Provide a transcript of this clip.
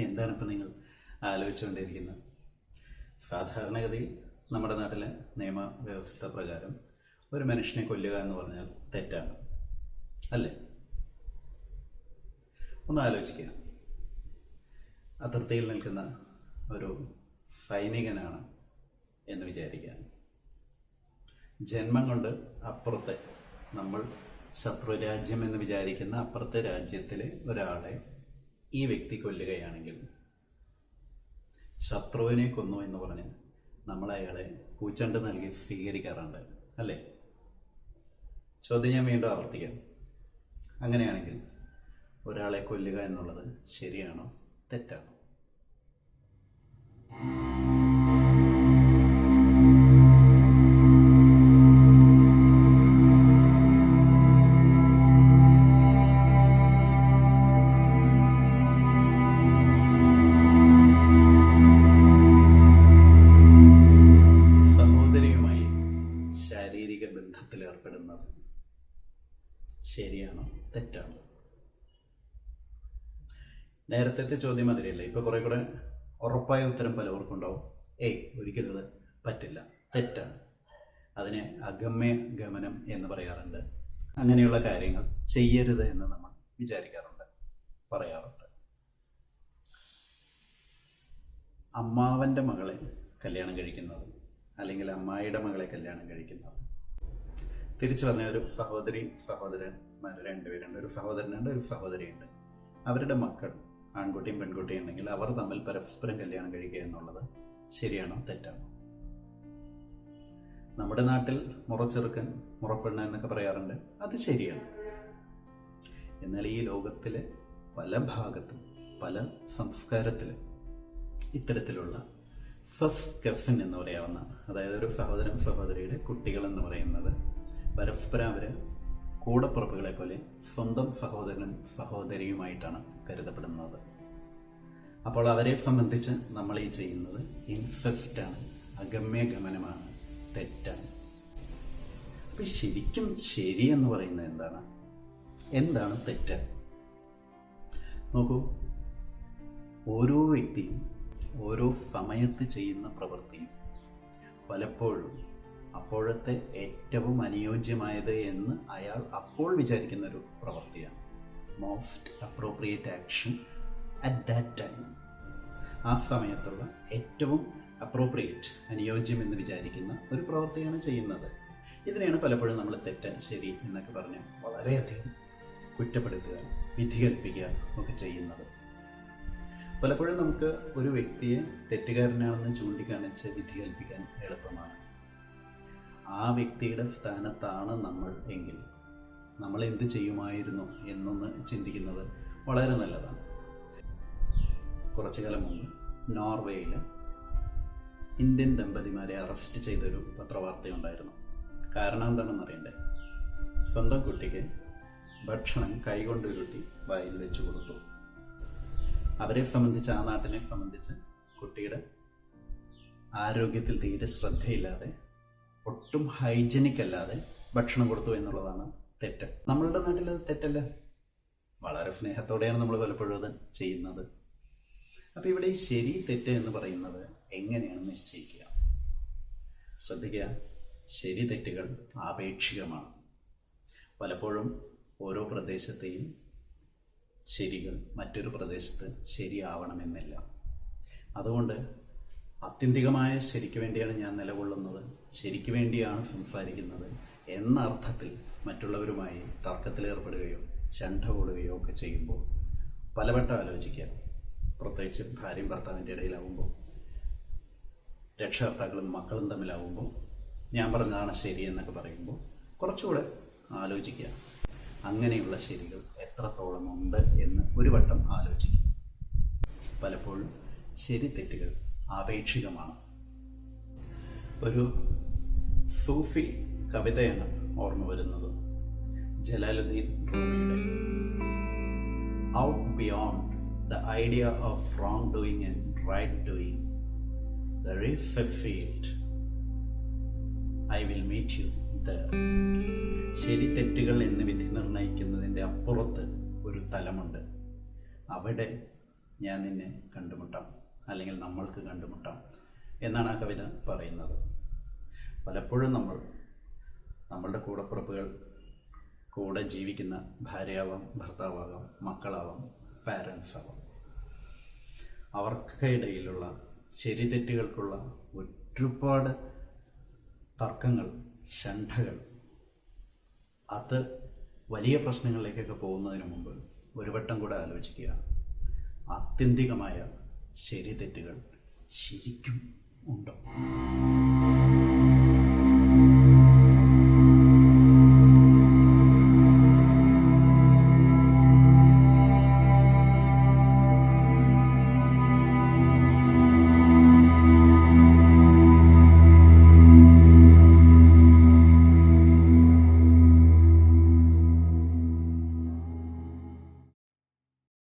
എന്താണ് ഇപ്പം നിങ്ങൾ ആലോചിച്ചുകൊണ്ടിരിക്കുന്നത്? സാധാരണഗതിയിൽ നമ്മുടെ നാട്ടിലെ നിയമവ്യവസ്ഥ പ്രകാരം ഒരു മനുഷ്യനെ കൊല്ലുക എന്ന് പറഞ്ഞാൽ തെറ്റാണ്, അല്ലേ? ഒന്ന് ആലോചിക്കുക. അതിർത്തിയിൽ നിൽക്കുന്ന ഒരു സൈനികനാണ് എന്ന് വിചാരിക്കുക. ജന്മം കൊണ്ട് അപ്പുറത്തെ, നമ്മൾ ശത്രു രാജ്യം എന്ന് വിചാരിക്കുന്ന അപ്പുറത്തെ രാജ്യത്തിലെ ഒരാളെ ഈ വ്യക്തി കൊല്ലുകയാണെങ്കിൽ, ശത്രുവിനെ കൊന്നു എന്ന് പറഞ്ഞ് നമ്മൾ അയാളെ പൂച്ചണ്ട് നൽകി സ്വീകരിക്കാറുണ്ട്, അല്ലേ? ചോദ്യം ഞാൻ വീണ്ടും ആവർത്തിക്കാം. അങ്ങനെയാണെങ്കിൽ ഒരാളെ കൊല്ലുക എന്നുള്ളത് ശരിയാണോ തെറ്റാണോ? സഹോദരിയുമായി ശാരീരിക ബന്ധത്തിലേർപ്പെടുന്നത് ശരിയാണോ തെറ്റാണോ? നേരത്തെ ചോദ്യം അതിലല്ലേ, ഇപ്പൊ കുറെ കൂടെ ഉറപ്പായ ഉത്തരം പലവർക്കും ഉണ്ടാവും. ഒരിക്കലും അത് പറ്റില്ല, തെറ്റാണ്. അതിനെ അഗമ്യ ഗമനം എന്ന് പറയാറുണ്ട്. അങ്ങനെയുള്ള കാര്യങ്ങൾ ചെയ്യരുത് എന്ന് നമ്മൾ വിചാരിക്കാറുണ്ട്, പറയാറുണ്ട്. അമ്മാവന്റെ മകളെ കല്യാണം കഴിക്കുന്നത് അല്ലെങ്കിൽ അമ്മായിയുടെ മകളെ കല്യാണം കഴിക്കുന്നത്, തിരിച്ചു പറഞ്ഞ ഒരു സഹോദരന്മാർ രണ്ടുപേരുണ്ട്, ഒരു സഹോദരനുണ്ട്, ഒരു സഹോദരിയുണ്ട്. അവരുടെ മക്കൾ ആൺകുട്ടിയും പെൺകുട്ടിയും ഉണ്ടെങ്കിൽ അവർ തമ്മിൽ പരസ്പരം കല്യാണം കഴിക്കുക എന്നുള്ളത് ശരിയാണോ തെറ്റാണോ? നമ്മുടെ നാട്ടിൽ മുറച്ചെറുക്കൻ മുറപ്പെണ്ണ എന്നൊക്കെ പറയാറുണ്ട്, അത് ശരിയാണ്. എന്നാൽ ഈ ലോകത്തിലെ പല ഭാഗത്തും പല സംസ്കാരത്തിലും ഇത്തരത്തിലുള്ള ഫസ്റ്റ് കസിൻ എന്ന് പറയാവുന്ന, അതായത് ഒരു സഹോദരൻ സഹോദരിയുടെ കുട്ടികൾ എന്ന് പറയുന്നത് പരസ്പരം അവര് കൂടപ്പുറപ്പുകളെ പോലെ സ്വന്തം സഹോദരനും സഹോദരിയുമായിട്ടാണ് കരുതപ്പെടുന്നത്. അപ്പോൾ അവരെ സംബന്ധിച്ച് നമ്മൾ ഈ ചെയ്യുന്നത് ഇൻസെസ്റ്റാണ്, അഗമ്യ ഗമനമാണ്, തെറ്റാണ്. അപ്പൊ ശരിക്കും ശരി എന്ന് പറയുന്നത് എന്താണ് തെറ്റ്? നോക്കൂ, ഓരോ വ്യക്തിയും ഓരോ സമയത്ത് ചെയ്യുന്ന പ്രവൃത്തിയും പലപ്പോഴും അപ്പോഴത്തെ ഏറ്റവും അനുയോജ്യമായത് എന്ന് അയാൾ അപ്പോൾ വിചാരിക്കുന്ന ഒരു പ്രവൃത്തിയാണ്. Most appropriate action at that time. ആ സമയത്തുള്ള ഏറ്റവും അപ്രോപ്രിയേറ്റ്, അനുയോജ്യം എന്ന് വിചാരിക്കുന്ന ഒരു പ്രവൃത്തിയാണ് ചെയ്യുന്നത്. ഇതിനെയാണ് പലപ്പോഴും നമ്മൾ തെറ്റ് ശരി എന്നൊക്കെ പറഞ്ഞ് വളരെയധികം കുറ്റപ്പെടുത്തുക, വിധി കൽപ്പിക്കുക ഒക്കെ ചെയ്യുന്നത്. പലപ്പോഴും നമുക്ക് ഒരു വ്യക്തിയെ തെറ്റുകാരനാണെന്ന് ചൂണ്ടിക്കാണിച്ച് വിധി കൽപ്പിക്കാൻ എളുപ്പമാണ്. ആ വ്യക്തിയുടെ സ്ഥാനത്താണ് നമ്മൾ എങ്കിൽ നമ്മൾ എന്ത് ചെയ്യുമായിരുന്നു എന്നൊന്ന് ചിന്തിക്കുന്നത് വളരെ നല്ലതാണ്. കുറച്ചു കാലം മുമ്പ് നോർവേയിൽ ഇന്ത്യൻ ദമ്പതിമാരെ അറസ്റ്റ് ചെയ്തൊരു പത്രവാർത്തയുണ്ടായിരുന്നു. കാരണം എന്താണെന്ന് അറിയണ്ടേ? സ്വന്തം കുട്ടിക്ക് ഭക്ഷണം കൈകൊണ്ട് ഉരുട്ടി വായിൽ വെച്ചു കൊടുത്തു. അവരെ സംബന്ധിച്ച്, ആ നാട്ടിനെ സംബന്ധിച്ച്, കുട്ടിയുടെ ആരോഗ്യത്തിൽ തീരെ ശ്രദ്ധയില്ലാതെ, ഒട്ടും ഹൈജനിക് അല്ലാതെ ഭക്ഷണം കൊടുത്തു എന്നുള്ളതാണ് തെറ്റ്. നമ്മളുടെ നാട്ടിൽ അത് തെറ്റല്ല, വളരെ സ്നേഹത്തോടെയാണ് നമ്മൾ പലപ്പോഴും അത് ചെയ്യുന്നത്. അപ്പൊ ഇവിടെ ഈ ശരി തെറ്റ് എന്ന് പറയുന്നത് എങ്ങനെയാണ് നിശ്ചയിക്കുക? ശ്രദ്ധിക്കുക, ശരി തെറ്റുകൾ ആപേക്ഷികമാണ്. പലപ്പോഴും ഓരോ പ്രദേശത്തെയും ശരികൾ മറ്റൊരു പ്രദേശത്ത് ശരിയാവണമെന്നില്ല. അതുകൊണ്ട് ആത്യന്തികമായ ശരിക്ക് വേണ്ടിയാണ് ഞാൻ നിലകൊള്ളുന്നത്, ശരിക്ക് വേണ്ടിയാണ് സംസാരിക്കുന്നത് എന്ന അർത്ഥത്തിൽ മറ്റുള്ളവരുമായി തർക്കത്തിലേർപ്പെടുകയോ ശണ്ഠ കൂടുകയോ ഒക്കെ ചെയ്യുമ്പോൾ പലവട്ടം ആലോചിക്കുക. പ്രത്യേകിച്ച് ഭാര്യയും ഭർത്താവിൻ്റെ ഇടയിലാവുമ്പോൾ, രക്ഷകർത്താക്കളും മക്കളും തമ്മിലാവുമ്പോൾ, ഞാൻ പറഞ്ഞതാണ് ശരി എന്നൊക്കെ പറയുമ്പോൾ കുറച്ചുകൂടെ ആലോചിക്കുക. അങ്ങനെയുള്ള ശരികൾ എത്രത്തോളം ഉണ്ട് എന്ന് ഒരു വട്ടം ആലോചിക്കുക. പലപ്പോഴും ശരി തെറ്റുകൾ ആപേക്ഷികമാണ്. ഒരു സൂഫി കവിതയാണ് ഓർമ്മ വരുന്നത്, ജലാലുദ്ദീൻ റൂമിയുടെ. Out beyond the idea of wrongdoing and right doing, there is a field. I will meet you there. ശരി തെറ്റുകൾ എന്ന് വിധി നിർണയിക്കുന്നതിൻ്റെ അപ്പുറത്ത് ഒരു തലമുണ്ട്. അവിടെ ഞാൻ നിന്നെ കണ്ടുമുട്ടാം, അല്ലെങ്കിൽ നമ്മൾക്ക് കണ്ടുമുട്ടാം എന്നാണ് ആ കവിത പറയുന്നത്. പലപ്പോഴും നമ്മളുടെ കൂടപ്പിറപ്പുകൾ, കൂടെ ജീവിക്കുന്ന ഭാര്യയാവാം, ഭർത്താവാകാം, മക്കളാവാം, പാരൻസ് ആവാം, അവർക്കിടയിലുള്ള ശരി തെറ്റുകൾക്കുള്ള ഒരുപാട് തർക്കങ്ങൾ, ശണ്ഠകൾ, അത് വലിയ പ്രശ്നങ്ങളിലേക്കൊക്കെ പോകുന്നതിന് മുമ്പ് ഒരു വട്ടം കൂടെ ആലോചിക്കുക, ആത്യന്തികമായ ശരി തെറ്റുകൾ ശരിക്കും ഉണ്ടോ?